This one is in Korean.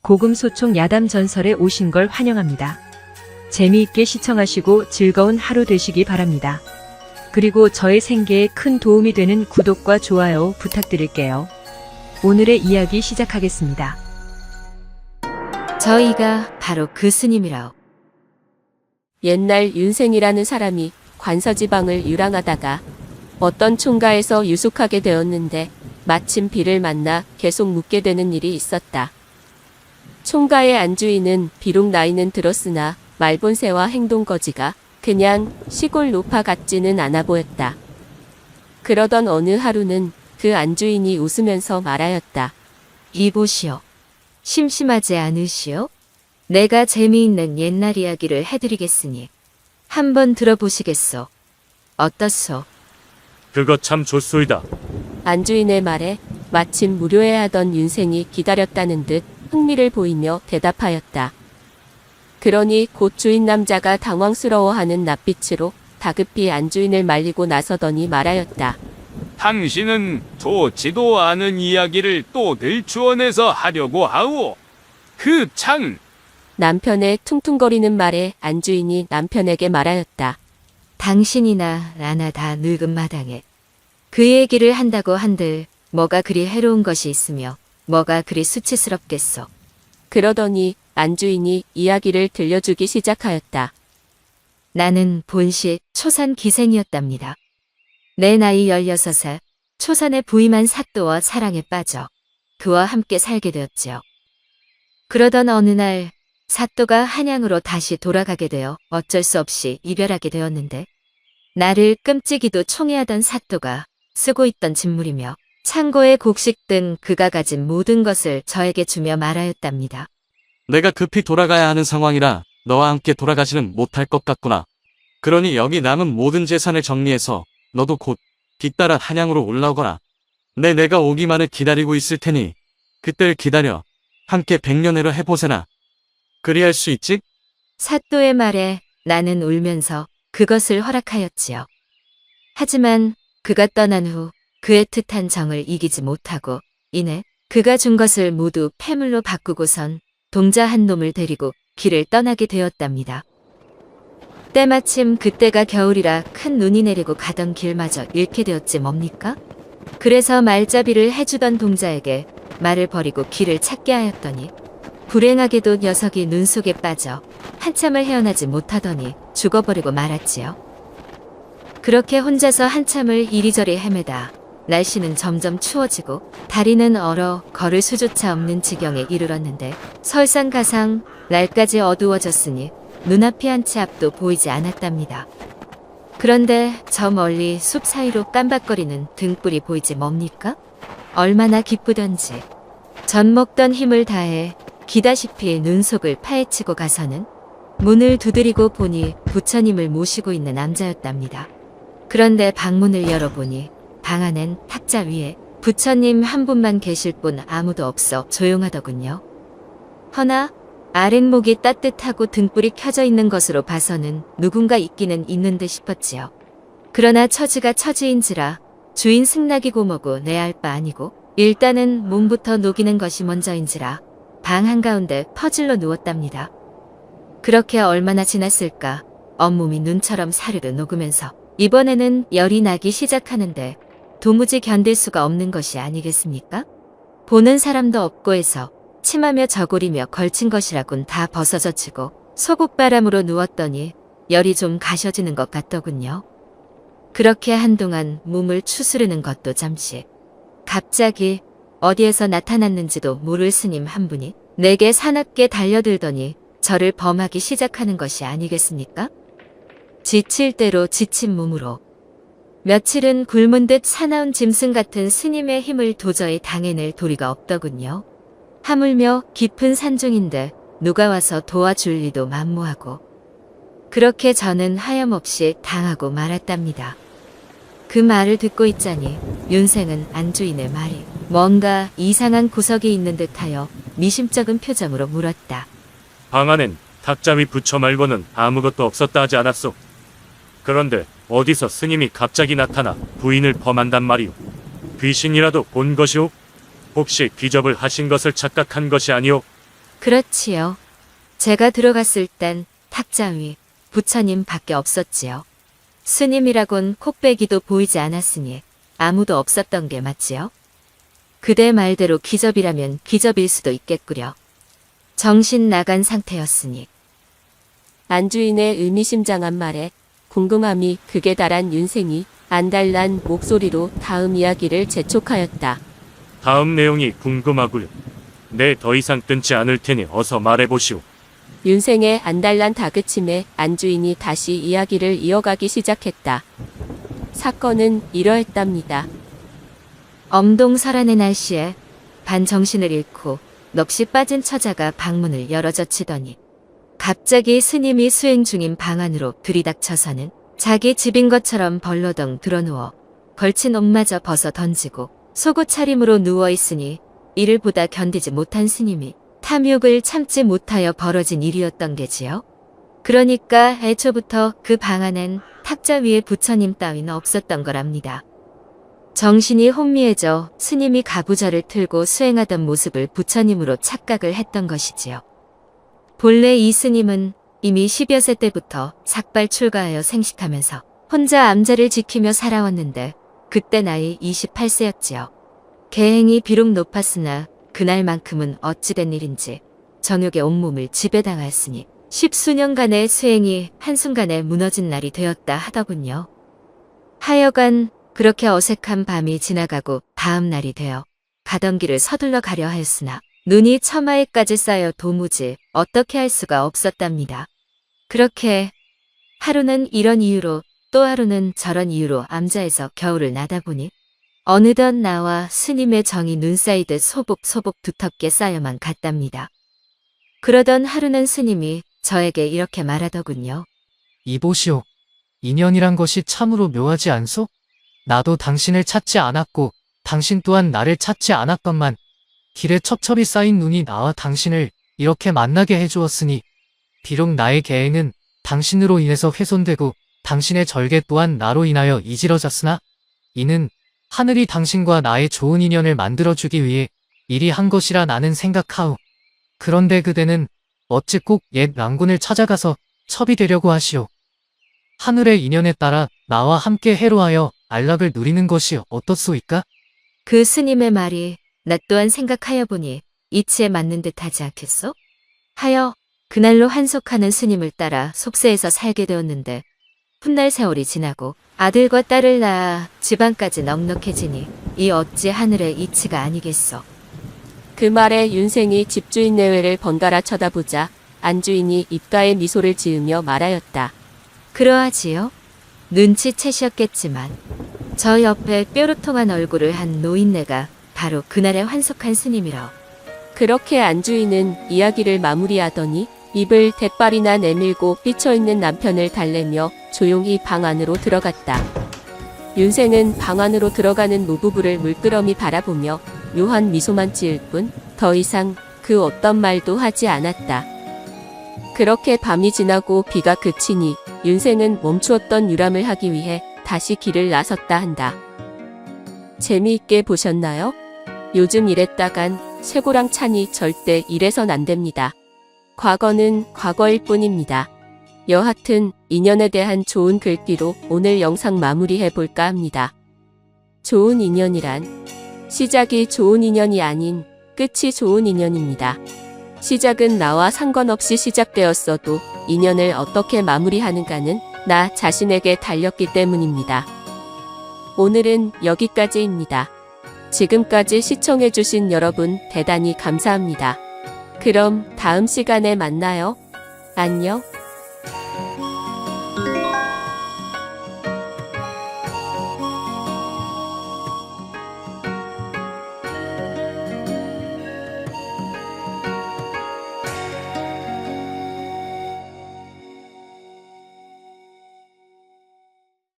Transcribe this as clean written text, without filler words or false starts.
고금소총 야담 전설에 오신 걸 환영합니다. 재미있게 시청하시고 즐거운 하루 되시기 바랍니다. 그리고 저의 생계에 큰 도움이 되는 구독과 좋아요 부탁드릴게요. 오늘의 이야기 시작하겠습니다. 저희가 바로 그 스님이라오. 옛날 윤생이라는 사람이 관서지방을 유랑하다가 어떤 총가에서 유숙하게 되었는데 마침 비를 만나 계속 묵게 되는 일이 있었다. 총가의 안주인은 비록 나이는 들었으나 말본새와 행동거지가 그냥 시골 노파 같지는 않아 보였다. 그러던 어느 하루는 그 안주인이 웃으면서 말하였다. 이보시오. 심심하지 않으시오? 내가 재미있는 옛날 이야기를 해드리겠으니 한번 들어보시겠소. 어떻소? 그것 참 좋소이다. 안주인의 말에 마침 무료해하던 윤생이 기다렸다는 듯 흥미를 보이며 대답하였다. 그러니 곧 주인 남자가 당황스러워하는 낯빛으로 다급히 안주인을 말리고 나서더니 말하였다. 당신은 좋지도 않은 이야기를 또 들추어내서 하려고 하오. 그 창! 남편의 퉁퉁거리는 말에 안주인이 남편에게 말하였다. 당신이나 나나 다 늙은 마당에 그 얘기를 한다고 한들 뭐가 그리 해로운 것이 있으며 뭐가 그리 수치스럽겠소. 그러더니 안주인이 이야기를 들려주기 시작하였다. 나는 본시 초산 기생이었답니다. 내 나이 16살 초산에 부임한 사또와 사랑에 빠져 그와 함께 살게 되었지요. 그러던 어느 날 사또가 한양으로 다시 돌아가게 되어 어쩔 수 없이 이별하게 되었는데 나를 끔찍이도 총애하던 사또가 쓰고 있던 진물이며 창고의 곡식 등 그가 가진 모든 것을 저에게 주며 말하였답니다. 내가 급히 돌아가야 하는 상황이라 너와 함께 돌아가지는 못할 것 같구나. 그러니 여기 남은 모든 재산을 정리해서 너도 곧 뒤따라 한양으로 올라오거라. 내가 오기만을 기다리고 있을 테니 그때를 기다려 함께 백년해로 해보세나. 그리할 수 있지? 사또의 말에 나는 울면서 그것을 허락하였지요. 하지만 그가 떠난 후 그의 애틋한 정을 이기지 못하고 이내 그가 준 것을 모두 폐물로 바꾸고선 동자 한 놈을 데리고 길을 떠나게 되었답니다. 때마침 그때가 겨울이라 큰 눈이 내리고 가던 길마저 잃게 되었지 뭡니까? 그래서 말잡이를 해주던 동자에게 말을 버리고 길을 찾게 하였더니 불행하게도 녀석이 눈 속에 빠져 한참을 헤어나지 못하더니 죽어버리고 말았지요. 그렇게 혼자서 한참을 이리저리 헤매다 날씨는 점점 추워지고 다리는 얼어 걸을 수조차 없는 지경에 이르렀는데 설상가상 날까지 어두워졌으니 눈앞이 한 채 앞도 보이지 않았답니다. 그런데 저 멀리 숲 사이로 깜박거리는 등불이 보이지 뭡니까? 얼마나 기쁘던지 전 먹던 힘을 다해 기다시피 눈 속을 파헤치고 가서는 문을 두드리고 보니 부처님을 모시고 있는 남자였답니다. 그런데 방문을 열어보니 방 안엔 탁자 위에 부처님 한 분만 계실 뿐 아무도 없어 조용하더군요. 허나 아랫목이 따뜻하고 등불이 켜져 있는 것으로 봐서는 누군가 있기는 있는 듯 싶었지요. 그러나 처지가 처지인지라 주인 승낙이고 뭐고 내 알 바 아니고 일단은 몸부터 녹이는 것이 먼저인지라 방 한가운데 퍼질러 누웠답니다. 그렇게 얼마나 지났을까 온몸이 눈처럼 사르르 녹으면서 이번에는 열이 나기 시작하는데 도무지 견딜 수가 없는 것이 아니겠습니까? 보는 사람도 없고 해서 치마며 저고리며 걸친 것이라곤 다 벗어져치고 소국바람으로 누웠더니 열이 좀 가셔지는 것 같더군요. 그렇게 한동안 몸을 추스르는 것도 잠시 갑자기 어디에서 나타났는지도 모를 스님 한 분이 내게 사납게 달려들더니 저를 범하기 시작하는 것이 아니겠습니까? 지칠 대로 지친 몸으로 며칠은 굶은 듯 사나운 짐승 같은 스님의 힘을 도저히 당해낼 도리가 없더군요. 하물며 깊은 산중인데 누가 와서 도와줄 리도 만무하고 그렇게 저는 하염없이 당하고 말았답니다. 그 말을 듣고 있자니 윤생은 안주인의 말이 뭔가 이상한 구석이 있는 듯하여 미심쩍은 표정으로 물었다. 방 안엔 탁자 위 부처 말고는 아무것도 없었다 하지 않았소. 그런데 어디서 스님이 갑자기 나타나 부인을 범한단 말이오. 귀신이라도 본 것이오? 혹시 귀접을 하신 것을 착각한 것이 아니오? 그렇지요. 제가 들어갔을 땐 탁자 위 부처님 밖에 없었지요. 스님이라곤 콕배기도 보이지 않았으니 아무도 없었던 게 맞지요. 그대 말대로 기접이라면 기접일 수도 있겠구려. 정신 나간 상태였으니. 안주인의 의미심장한 말에 궁금함이 극에 달한 윤생이 안달난 목소리로 다음 이야기를 재촉하였다. 다음 내용이 궁금하구려. 네, 더 이상 끊지 않을 테니 어서 말해보시오. 윤생의 안달난 다그침에 안주인이 다시 이야기를 이어가기 시작했다. 사건은 이러했답니다. 엄동설한의 날씨에 반정신을 잃고 넋이 빠진 처자가 방문을 열어젖히더니 갑자기 스님이 수행 중인 방 안으로 들이닥쳐서는 자기 집인 것처럼 벌러덩 드러누워 걸친 옷마저 벗어 던지고 속옷 차림으로 누워있으니 이를 보다 견디지 못한 스님이 탐욕을 참지 못하여 벌어진 일이었던 게지요. 그러니까 애초부터 그 방 안엔 탁자 위에 부처님 따위는 없었던 거랍니다. 정신이 혼미해져 스님이 가부좌를 틀고 수행하던 모습을 부처님으로 착각을 했던 것이지요. 본래 이 스님은 이미 10여 세 때부터 삭발 출가하여 생식하면서 혼자 암자를 지키며 살아왔는데 그때 나이 28세였지요. 계행이 비록 높았으나 그날만큼은 어찌된 일인지 정욕의 온몸을 지배당하였으니 10수년간의 수행이 한순간에 무너진 날이 되었다 하더군요. 하여간 그렇게 어색한 밤이 지나가고 다음 날이 되어 가던 길을 서둘러 가려 하였으나 눈이 처마에까지 쌓여 도무지 어떻게 할 수가 없었답니다. 그렇게 하루는 이런 이유로 또 하루는 저런 이유로 암자에서 겨울을 나다 보니 어느덧 나와 스님의 정이 눈 쌓이듯 소복소복 두텁게 쌓여만 갔답니다. 그러던 하루는 스님이 저에게 이렇게 말하더군요. 이보시오. 인연이란 것이 참으로 묘하지 않소? 나도 당신을 찾지 않았고 당신 또한 나를 찾지 않았건만 길에 첩첩이 쌓인 눈이 나와 당신을 이렇게 만나게 해주었으니 비록 나의 계행은 당신으로 인해서 훼손되고 당신의 절개 또한 나로 인하여 이지러졌으나 이는 하늘이 당신과 나의 좋은 인연을 만들어주기 위해 이리 한 것이라 나는 생각하오. 그런데 그대는 어찌 꼭 옛 랑군을 찾아가서 첩이 되려고 하시오. 하늘의 인연에 따라 나와 함께 해로하여 안락을 누리는 것이 어떻소이까? 그 스님의 말이 나 또한 생각하여 보니 이치에 맞는 듯 하지 않겠소? 하여 그날로 한속하는 스님을 따라 속세에서 살게 되었는데 훗날 세월이 지나고 아들과 딸을 낳아 집안까지 넉넉해지니 이 어찌 하늘의 이치가 아니겠소. 그 말에 윤생이 집주인 내외를 번갈아 쳐다보자 안주인이 입가에 미소를 지으며 말하였다. 그러하지요. 눈치채셨겠지만 저 옆에 뾰루통한 얼굴을 한 노인네가 바로 그날의 환속한 스님이라. 그렇게 안주인은 이야기를 마무리하더니 입을 대빨이나 내밀고 삐쳐있는 남편을 달래며 조용히 방 안으로 들어갔다. 윤생은 방 안으로 들어가는 노부부를 물끄러미 바라보며 묘한 미소만 지을 뿐 더 이상 그 어떤 말도 하지 않았다. 그렇게 밤이 지나고 비가 그치니 윤생은 멈추었던 유람을 하기 위해 다시 길을 나섰다 한다. 재미있게 보셨나요? 요즘 이랬다간 쇠고랑 찬이 절대 이래선 안 됩니다. 과거는 과거일 뿐입니다. 여하튼 인연에 대한 좋은 글귀로 오늘 영상 마무리해 볼까 합니다. 좋은 인연이란 시작이 좋은 인연이 아닌 끝이 좋은 인연입니다. 시작은 나와 상관없이 시작되었어도 인연을 어떻게 마무리하는가는 나 자신에게 달렸기 때문입니다. 오늘은 여기까지입니다. 지금까지 시청해주신 여러분 대단히 감사합니다. 그럼 다음 시간에 만나요. 안녕.